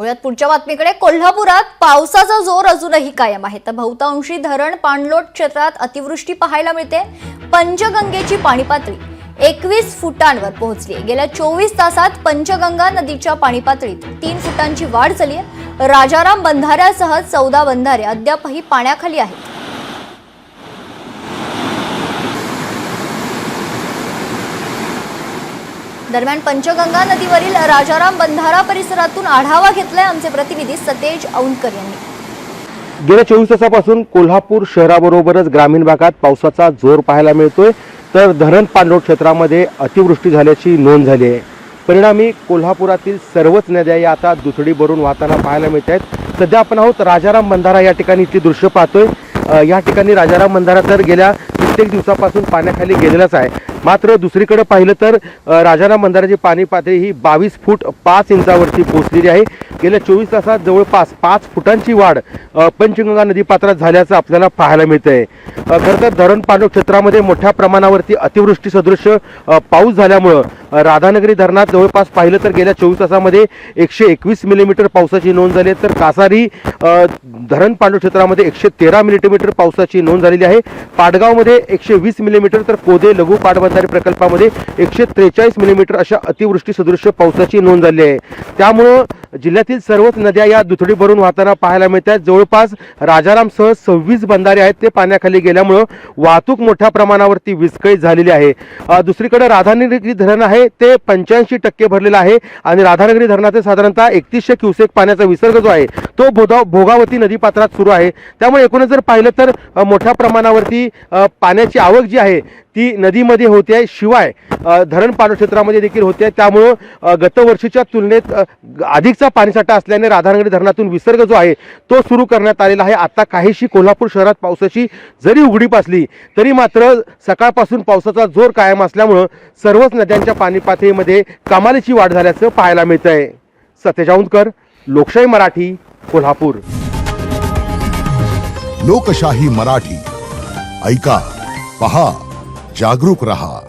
वळूयात पुढच्या बातमीकडे। कोल्हापुरात पावसाचा जोर अजूनही कायम आहे, तर बहुतांशी धरण पाणलोट क्षेत्रात अतिवृष्टी पाहायला मिळते। पंचगंगेची पाणी पातळी 21 फुटांवर पोहोचली आहे। गेल्या 24 तासात पंचगंगा नदीच्या पाणी पातळीत 3 फुटांची वाढ झाली आहे। राजाराम बंधाऱ्यासह 14 बंधारे अद्यापही पाण्याखाली आहेत। दरम्यान पंचगंगा नदीवरील राजाराम बंधारा परिसरातून आढावा घेतलाय आमचे प्रतिनिधी सतेज औंधकर यांनी। गेल्या 24 तासापासून कोल्हापूर शहराबरोबरच ग्रामीण भागात पावसाचा जोर पाहायला मिळतोय, तर धरण पाणलोट क्षेत्रामध्ये अतिवृष्टी झाल्याची नोंद झाली आहे। परिणामी कोल्हापुरातील सर्वच नद्या या आता दुथडी भरून वाहताना पाहायला मिळत आहेत। सध्या आपण आहोत राजाराम बंधारा या ठिकाणी ती दृश्य पाहतोय। या ठिकाणी राजाराम बंधारा तर गेल्या कित्येक दिवसापासून पाण्याखाली गेलेलाच आहे, मात्र दुसरीकडे पाहिलं तर राजाराम बंधाऱ्याची पाणी पातळी ही 22 फूट 5 इंचावरती पोहोचलेली आहे। गेल्या 24 तासात जवळपास 5 फुटांची वाढ पंचगंगा नदीपात्रात झाल्याचं आपल्याला पाहायला मिळतंय। खरं तर धरण पाणलोट क्षेत्रामध्ये मोठ्या प्रमाणावरती अतिवृष्टी सदृश पाऊस झाल्यामुळं राधानगरी धरणात जवळपास पाहिलं तर गेल्या 24 तासामध्ये 121 मिलीमीटर पावसाची नोंद झाली आहे, तर कासारी धरण पाणलोट क्षेत्रामध्ये 113 मिलीमीटर पावसाची नोंद झालेली आहे। पाटगावमध्ये 120 मिलीमीटर, तर कोदे लघु पाटबंधारे प्रकल्पामध्ये 143 मिलीमीटर अशा अतिवृष्टी सदृश पावसाची नोंद झाली आहे। त्यामुळं जिल्ह्यातील सर्वच नद्या या दुथडी भरून वाहताना पाहायला मिळतात। जवळपास राजारामसह 26 बंधारे आहेत ते पाण्याखाली गेल्यामुळं वाहतूक मोठ्या प्रमाणावरती विस्कळीत झालेली आहे। दुसरीकडे राधानगरी धरण आहे ते 85% भरलेलं आहे आणि राधानगरी धरणाचे साधारणतः 3100 क्युसेक पाण्याचा विसर्ग जो आहे तो भोगावती नदीपात्रात सुरू आहे। त्यामुळे एकूणच जर पाहिलं तर मोठ्या प्रमाणावरती पाण्याची आवक जी आहे ती नदीमध्ये होते आहे, शिवाय धरण पाणलोट क्षेत्रामध्ये देखील होते आहे। त्यामुळं गतवर्षीच्या तुलनेत अधिकचा पाणीसाठा असल्याने राधानगरी धरणातून विसर्ग जो आहे तो सुरू करण्यात आलेला आहे। आता काहीशी कोल्हापूर शहरात पावसाची जरी उघडीप असली तरी मात्र सकाळपासून पावसाचा जोर कायम असल्यामुळं सर्वच नद्यांच्या पाणी पातळीमध्ये कमालीची वाढ झाल्याचं पाहायला मिळत आहे। सतेज औंधकर, लोकशाही मराठी, कोल्हापूर। लोकशाही मराठी ऐका, पहा, जागरूक रहा।